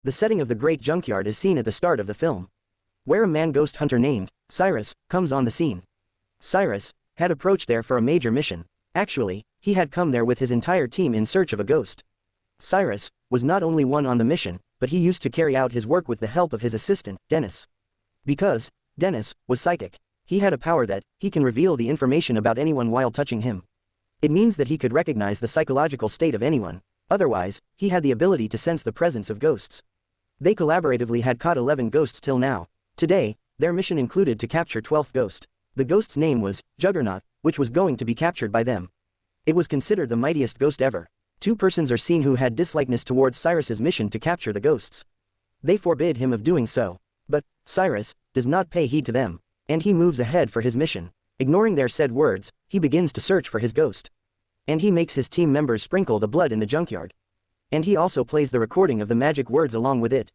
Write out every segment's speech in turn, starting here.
The setting of the Great Junkyard is seen at the start of the film, where a man-ghost hunter named Cyrus comes on the scene. Cyrus had approached there for a major mission. Actually, he had come there with his entire team in search of a ghost. Cyrus was not only one on the mission, but he used to carry out his work with the help of his assistant, Dennis. Because Dennis was psychic, he had a power that he can reveal the information about anyone while touching him. It means that he could recognize the psychological state of anyone. Otherwise, he had the ability to sense the presence of ghosts. They collaboratively had caught 11 ghosts till now. Today, their mission included to capture 12th ghost. The ghost's name was Juggernaut, which was going to be captured by them. It was considered the mightiest ghost ever. Two persons are seen who had dislikeness towards Cyrus's mission to capture the ghosts. They forbid him of doing so. But Cyrus does not pay heed to them, and he moves ahead for his mission. Ignoring their said words, he begins to search for his ghost. And he makes his team members sprinkle the blood in the junkyard. And he also plays the recording of the magic words along with it.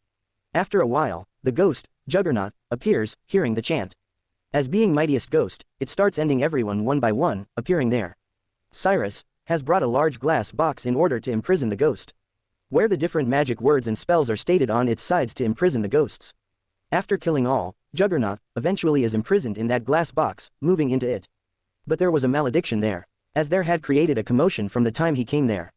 After a while, the ghost, Juggernaut, appears, hearing the chant. As being mightiest ghost, it starts ending everyone one by one, appearing there. Cyrus has brought a large glass box in order to imprison the ghost, where the different magic words and spells are stated on its sides to imprison the ghosts. After killing all, Juggernaut eventually is imprisoned in that glass box, moving into it. But there was a malediction there, as there had created a commotion from the time he came there.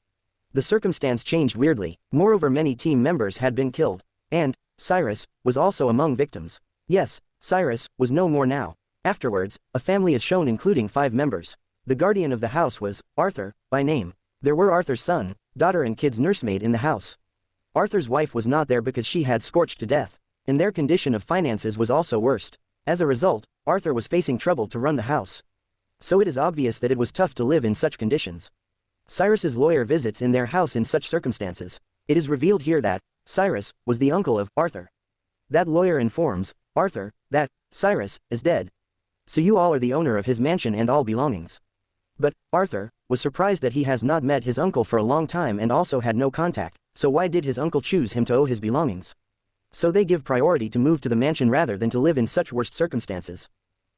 The circumstance changed weirdly. Moreover, many team members had been killed, and Cyrus was also among victims. Yes, Cyrus was no more now. Afterwards, a family is shown including 5 members. The guardian of the house was Arthur, by name. There were Arthur's son, daughter and kid's nursemaid in the house. Arthur's wife was not there because she had scorched to death, and their condition of finances was also worst. As a result, Arthur was facing trouble to run the house. So it is obvious that it was tough to live in such conditions. Cyrus's lawyer visits in their house in such circumstances. It is revealed here that Cyrus was the uncle of Arthur. That lawyer informs Arthur that Cyrus is dead. So you all are the owner of his mansion and all belongings. But Arthur was surprised that he has not met his uncle for a long time and also had no contact, so why did his uncle choose him to owe his belongings? So they give priority to move to the mansion rather than to live in such worst circumstances.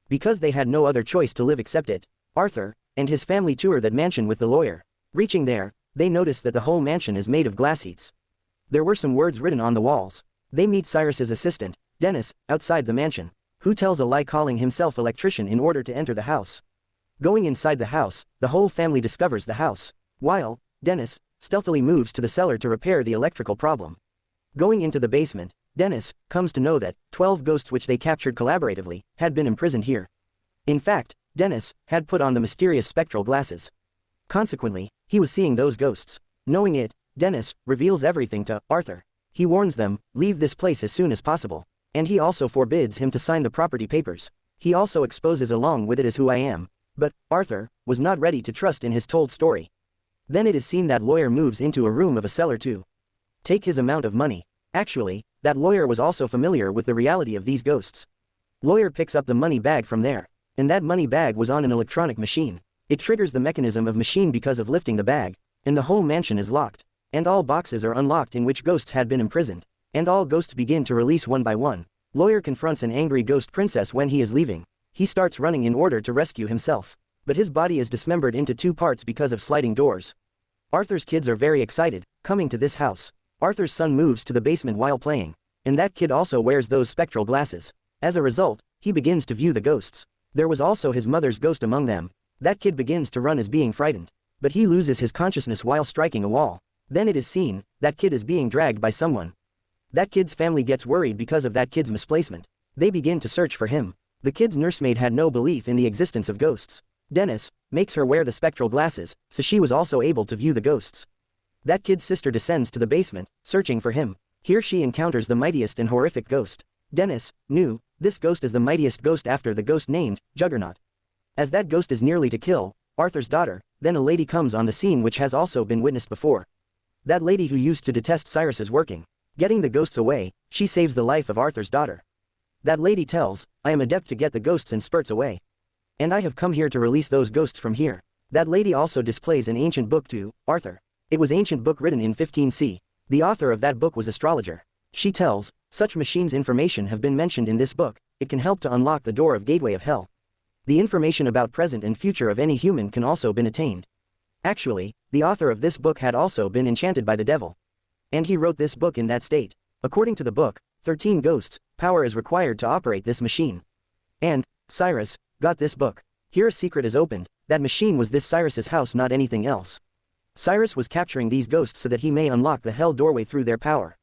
Because they had no other choice to live except it, Arthur and his family tour that mansion with the lawyer. Reaching there, they notice that the whole mansion is made of glass heats. There were some words written on the walls. They meet Cyrus's assistant, Dennis, outside the mansion, who tells a lie calling himself electrician in order to enter the house. Going inside the house, the whole family discovers the house, while Dennis stealthily moves to the cellar to repair the electrical problem. Going into the basement, Dennis comes to know that 12 ghosts which they captured collaboratively had been imprisoned here. In fact, Dennis had put on the mysterious spectral glasses. Consequently, he was seeing those ghosts. Knowing it, Dennis reveals everything to Arthur. He warns them, leave this place as soon as possible. And he also forbids him to sign the property papers. He also exposes along with it as who I am. But Arthur was not ready to trust in his told story. Then it is seen that lawyer moves into a room of a seller to take his amount of money. Actually, that lawyer was also familiar with the reality of these ghosts. Lawyer picks up the money bag from there, and that money bag was on an electronic machine. It triggers the mechanism of machine because of lifting the bag, and the whole mansion is locked, and all boxes are unlocked in which ghosts had been imprisoned, and all ghosts begin to release one by one. Lawyer confronts an angry ghost princess when he is leaving. He starts running in order to rescue himself, but his body is dismembered into 2 parts because of sliding doors. Arthur's kids are very excited, coming to this house. Arthur's son moves to the basement while playing, and that kid also wears those spectral glasses. As a result, he begins to view the ghosts. There was also his mother's ghost among them. That kid begins to run as being frightened, but he loses his consciousness while striking a wall. Then it is seen that kid is being dragged by someone. That kid's family gets worried because of that kid's misplacement. They begin to search for him. The kid's nursemaid had no belief in the existence of ghosts. Dennis makes her wear the spectral glasses, so she was also able to view the ghosts. That kid's sister descends to the basement, searching for him. Here she encounters the mightiest and horrific ghost. Dennis knew this ghost is the mightiest ghost after the ghost named Juggernaut. As that ghost is nearly to kill Arthur's daughter, then a lady comes on the scene which has also been witnessed before. That lady who used to detest Cyrus's working. Getting the ghosts away, she saves the life of Arthur's daughter. That lady tells, I am adept to get the ghosts and spurts away. And I have come here to release those ghosts from here. That lady also displays an ancient book to Arthur. It was ancient book written in 15C. The author of that book was astrologer. She tells, such machines information have been mentioned in this book, it can help to unlock the door of gateway of hell. The information about present and future of any human can also been attained. Actually, the author of this book had also been enchanted by the devil. And he wrote this book in that state. According to the book, 13 ghosts, power is required to operate this machine. And, Cyrus, got this book. Here a secret is opened, that machine was this Cyrus's house, not anything else. Cyrus was capturing these ghosts so that he may unlock the hell doorway through their power.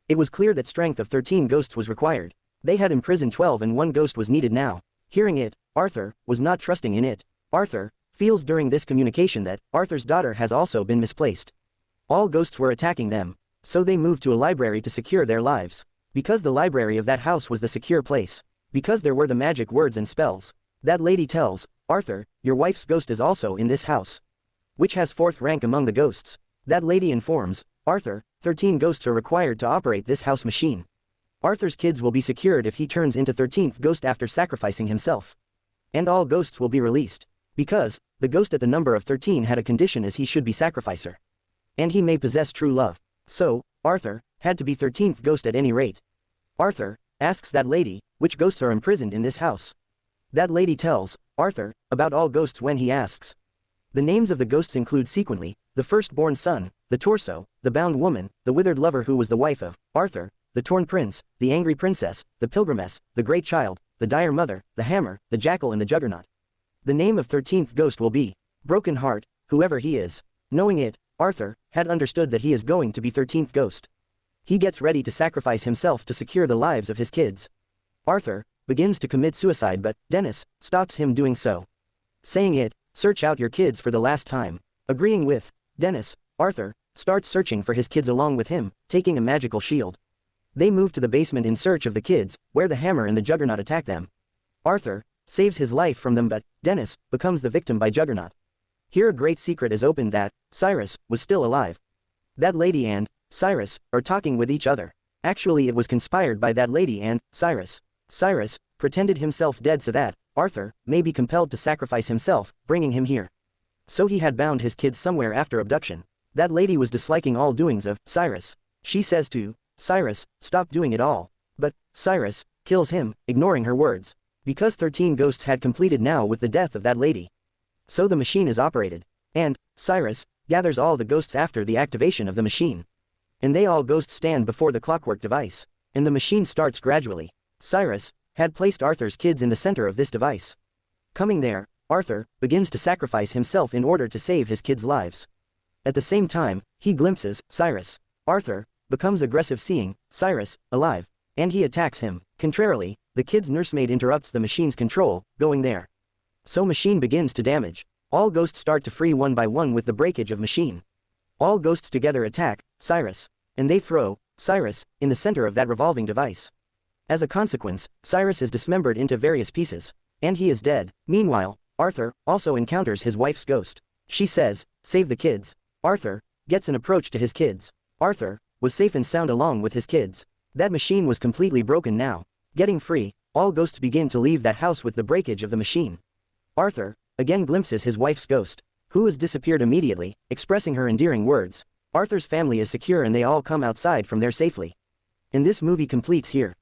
It was clear that strength of 13 ghosts was required. They had imprisoned 12 and one ghost was needed now. Hearing it, Arthur was not trusting in it. Arthur feels during this communication that Arthur's daughter has also been misplaced. All ghosts were attacking them, so they moved to a library to secure their lives. Because the library of that house was the secure place. Because there were the magic words and spells. That lady tells Arthur, your wife's ghost is also in this house, which has 4th rank among the ghosts. That lady informs Arthur, 13 ghosts are required to operate this house machine. Arthur's kids will be secured if he turns into 13th ghost after sacrificing himself. And all ghosts will be released. Because, the ghost at the number of 13 had a condition as he should be sacrificer. And he may possess true love. So, Arthur had to be 13th ghost at any rate. Arthur asks that lady, which ghosts are imprisoned in this house. That lady tells Arthur about all ghosts when he asks. The names of the ghosts include sequentially, the firstborn son, the torso, the bound woman, the withered lover who was the wife of Arthur, the torn prince, the angry princess, the pilgrimess, the great child, the dire mother, the hammer, the jackal and the juggernaut. The name of 13th ghost will be Broken Heart, whoever he is. Knowing it, Arthur had understood that he is going to be 13th ghost. He gets ready to sacrifice himself to secure the lives of his kids. Arthur begins to commit suicide, but Dennis stops him doing so. Saying it, search out your kids for the last time. Agreeing with Dennis, Arthur starts searching for his kids along with him, taking a magical shield. They move to the basement in search of the kids, where the hammer and the juggernaut attack them. Arthur saves his life from them, but Dennis becomes the victim by Juggernaut. Here a great secret is opened that Cyrus was still alive. That lady and Cyrus are talking with each other. Actually it was conspired by that lady and Cyrus. Cyrus pretended himself dead so that Arthur may be compelled to sacrifice himself, bringing him here. So he had bound his kids somewhere after abduction. That lady was disliking all doings of Cyrus. She says to Cyrus, stop doing it all. But Cyrus kills him, ignoring her words. Because 13 ghosts had completed now with the death of that lady. So the machine is operated. And Cyrus gathers all the ghosts after the activation of the machine. And they all ghosts stand before the clockwork device. And the machine starts gradually. Cyrus had placed Arthur's kids in the center of this device. Coming there, Arthur begins to sacrifice himself in order to save his kids' lives. At the same time, he glimpses Cyrus. Arthur becomes aggressive seeing Cyrus alive, and he attacks him. Contrarily, the kid's nursemaid interrupts the machine's control, going there. So machine begins to damage. All ghosts start to free one by one with the breakage of machine. All ghosts together attack Cyrus, and they throw Cyrus in the center of that revolving device. As a consequence, Cyrus is dismembered into various pieces, and he is dead. Meanwhile, Arthur also encounters his wife's ghost. She says, save the kids. Arthur gets an approach to his kids. Arthur was safe and sound along with his kids. That machine was completely broken now. Getting free, all ghosts begin to leave that house with the breakage of the machine. Arthur again glimpses his wife's ghost, who has disappeared immediately, expressing her endearing words. Arthur's family is secure and they all come outside from there safely. And this movie completes here.